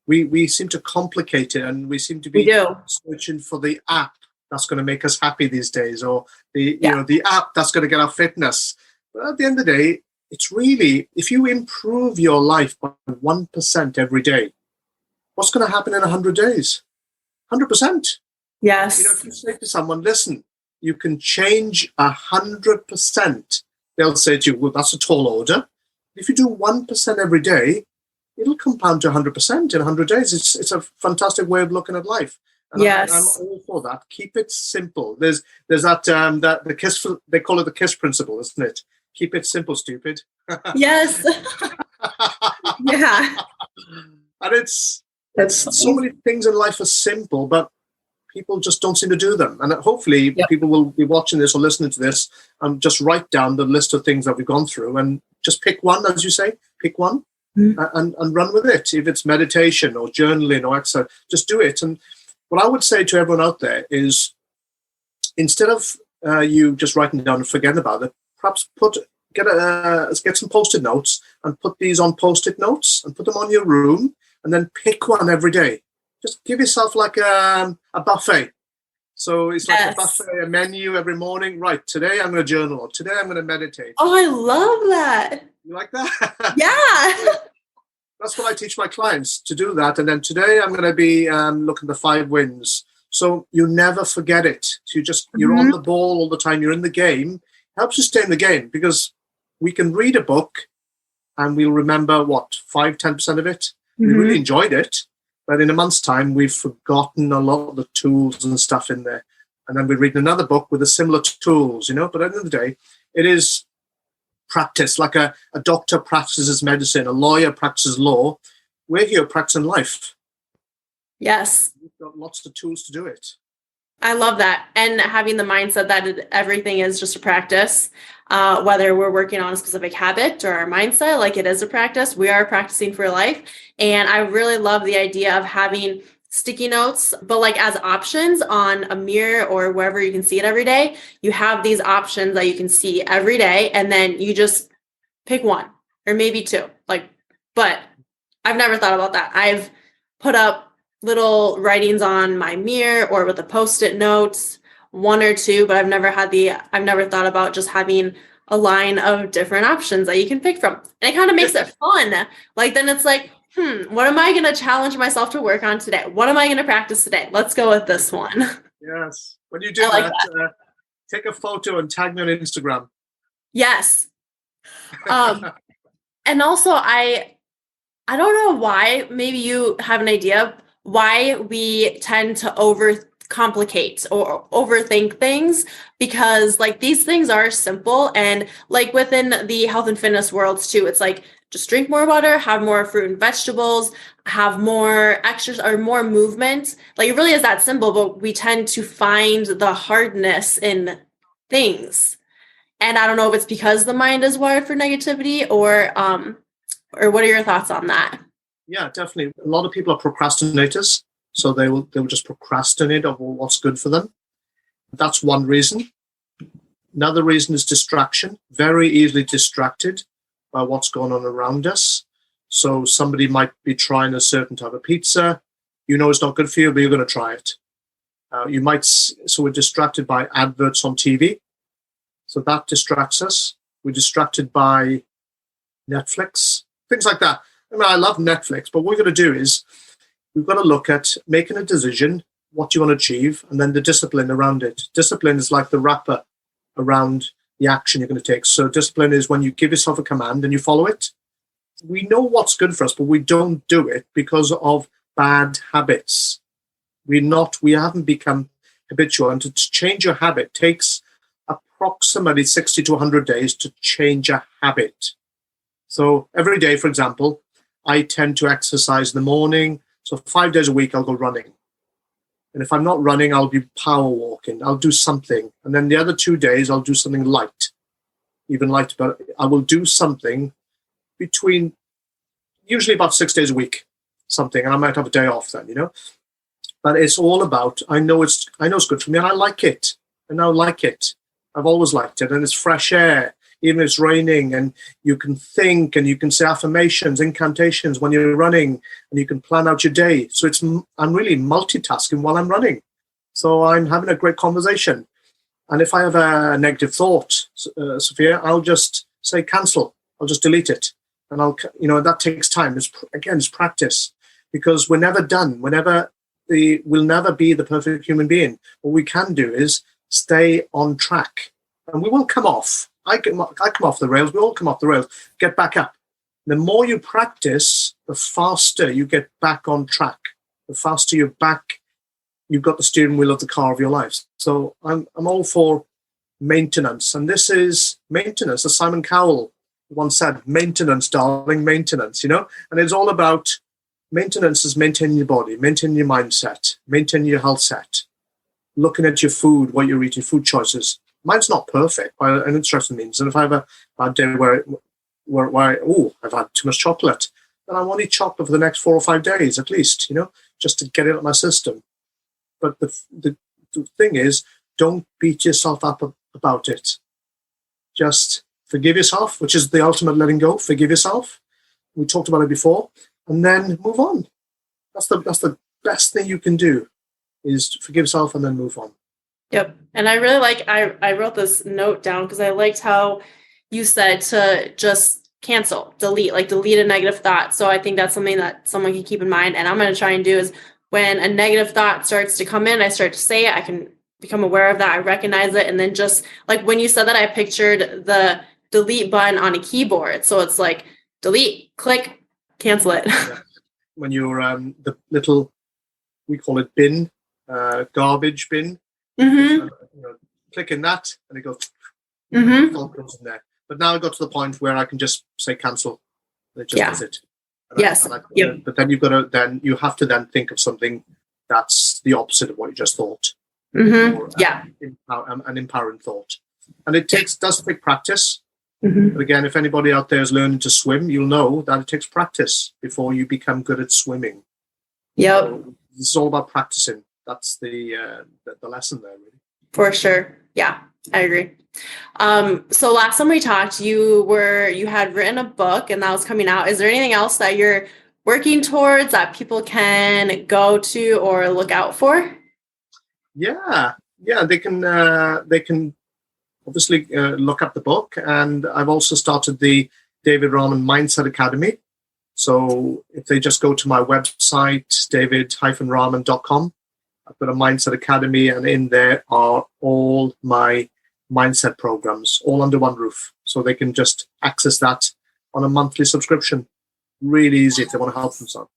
We seem to complicate it, and we seem to be searching for the app that's going to make us happy these days, or the app that's going to get our fitness. But at the end of the day, it's really, if you improve your life by 1% every day, what's going to happen in 100 days? 100%. Yes. If you say to someone, listen, you can change 100%, they'll say to you, well, that's a tall order. If you do 1% every day, it'll compound to 100% in 100 days. It's a fantastic way of looking at life. And yes. I'm all for that. Keep it simple. There's that the KISS, they call it the KISS principle, isn't it? Keep it simple, stupid. Yes. Yeah. And it's so many things in life are simple, but people just don't seem to do them. And hopefully people will be watching this or listening to this and just write down the list of things that we've gone through and just pick one, as you say, pick one and run with it. If it's meditation or journaling or exercise, just do it. And what I would say to everyone out there is, instead of you just writing down and forgetting about it, perhaps get some Post-it notes and put these on Post-it notes and put them on your room, and then pick one every day. Just give yourself like a buffet. So it's like a buffet, a menu every morning. Right, today I'm going to journal, or today I'm going to meditate. Oh, I love that. You like that? Yeah. That's what I teach my clients, to do that. And then today I'm going to be looking at the 5 wins. So you never forget it. So you're on the ball all the time. You're in the game. Helps you stay in the game, because we can read a book and we'll remember 5-10% of it. We really enjoyed it. But in a month's time, we've forgotten a lot of the tools and stuff in there. And then we read another book with the similar tools, But at the end of the day, it is practice. Like a doctor practices medicine, a lawyer practices law. We're here practicing life. Yes. We've got lots of tools to do it. I love that. And having the mindset that everything is just a practice, whether we're working on a specific habit or our mindset, like it is a practice, we are practicing for life. And I really love the idea of having sticky notes, but like as options on a mirror or wherever you can see it every day. You have these options that you can see every day, and then you just pick one or maybe 2. But I've never thought about that. I've put up little writings on my mirror or with the Post-it notes, 1 or 2, but I've never thought about just having a line of different options that you can pick from. And it kind of makes it fun. Like, then it's like, what am I going to challenge myself to work on today? What am I going to practice today? Let's go with this one. Yes. When you do that, take a photo and tag me on Instagram. Yes. And also I don't know why, maybe you have an idea why we tend to overcomplicate or overthink things, because like these things are simple, and like within the health and fitness worlds too, it's like just drink more water, have more fruit and vegetables, have more exercise or more movement. Like it really is that simple, but we tend to find the hardness in things. And I don't know if it's because the mind is wired for negativity or what are your thoughts on that? Yeah, definitely. A lot of people are procrastinators, so they will just procrastinate of what's good for them. That's one reason. Another reason is distraction. Very easily distracted by what's going on around us. So somebody might be trying a certain type of pizza. It's not good for you, but you're going to try it. So we're distracted by adverts on TV. So that distracts us. We're distracted by Netflix, things like that. I love Netflix, but what we're going to do is we've got to look at making a decision, what you want to achieve, and then the discipline around it. Discipline is like the wrapper around the action you're going to take. So discipline is when you give yourself a command and you follow it. We know what's good for us, but we don't do it because of bad habits. We haven't become habitual. And to change your habit takes approximately 60 to 100 days to change a habit. So every day, for example, I tend to exercise in the morning. So 5 days a week, I'll go running. And if I'm not running, I'll be power walking. I'll do something. And then the other 2 days, I'll do something light. even light, but I will do something between usually about 6 days a week, something, and I might have a day off then, But it's all about, I know it's good for me, and I like it. I now like it. I've always liked it, and it's fresh air, even if it's raining, and you can think, and you can say affirmations, incantations when you're running, and you can plan out your day. So I'm really multitasking while I'm running. So I'm having a great conversation. And if I have a negative thought, Sophia, I'll just say cancel. I'll just delete it. And that takes time. It's practice, because we're never done. We'll never be the perfect human being. What we can do is stay on track, and we won't come off. I come off the rails. We all come off the rails. Get back up. The more you practice, the faster you get back on track. The faster you're back, you've got the steering wheel of the car of your life. So I'm all for maintenance, and this is maintenance. As Simon Cowell once said, "Maintenance, darling, maintenance." And it's all about maintenance. Is maintaining your body, maintaining your mindset, maintaining your health set, looking at your food, what you're eating, food choices. Mine's not perfect by an interesting means, and if I have a bad day where I've had too much chocolate, then I won't eat chocolate for the next 4 or 5 days at least, just to get it out of my system. But the thing is, don't beat yourself up about it. Just forgive yourself, which is the ultimate letting go. Forgive yourself. We talked about it before, and then move on. That's the best thing you can do, is to forgive yourself and then move on. Yep. And I really I wrote this note down because I liked how you said to just cancel, delete a negative thought. So I think that's something that someone can keep in mind. And I'm going to try and do is, when a negative thought starts to come in, I start to say it, I can become aware of that. I recognize it. And then just like when you said that, I pictured the delete button on a keyboard. So it's like delete, click, cancel it. Yeah. When you're the little, we call it bin, garbage bin, click in that and it goes, goes in there. But now I got to the point where I can just say cancel. And it just does it. But then you have to then think of something that's the opposite of what you just thought. Or, an empowering thought. And it does take practice. But again, if anybody out there is learning to swim, you'll know that it takes practice before you become good at swimming. Yep. So this is all about practicing. That's the lesson there, really. For sure. Yeah, I agree. So last time we talked, you had written a book and that was coming out. Is there anything else that you're working towards that people can go to or look out for? Yeah, they can obviously look up the book, and I've also started the David Rahman Mindset Academy. So if they just go to my website, david-rahman.com, I've got a Mindset Academy, and in there are all my mindset programs, all under one roof. So they can just access that on a monthly subscription. Really easy if they want to help themselves.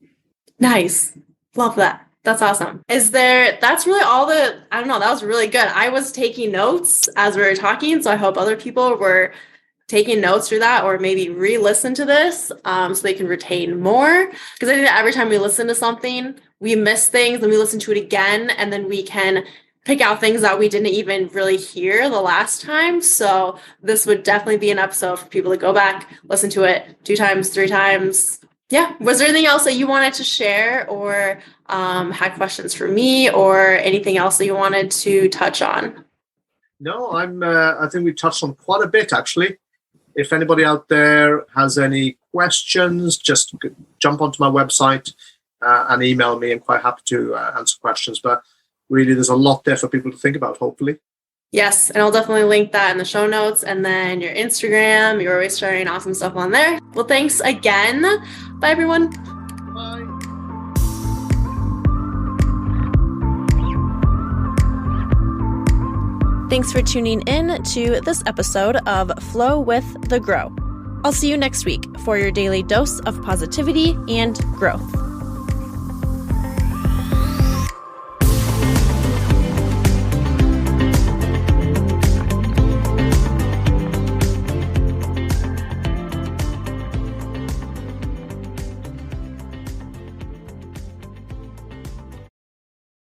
Nice. Love that. That's awesome. That's really I don't know, that was really good. I was taking notes as we were talking, so I hope other people were taking notes through that, or maybe re-listen to this so they can retain more. Because I think that every time we listen to something, we miss things, and we listen to it again, and then we can pick out things that we didn't even really hear the last time. So this would definitely be an episode for people to go back, listen to it 2 times, 3 times. Yeah. Was there anything else that you wanted to share, or had questions for me, or anything else that you wanted to touch on? No, I think we touched on quite a bit, actually. If anybody out there has any questions, just jump onto my website and email me. I'm quite happy to answer questions. But really, there's a lot there for people to think about, hopefully. Yes, and I'll definitely link that in the show notes. And then your Instagram, you're always sharing awesome stuff on there. Well, thanks again. Bye, everyone. Bye. Thanks for tuning in to this episode of Flow with the Grow. I'll see you next week for your daily dose of positivity and growth.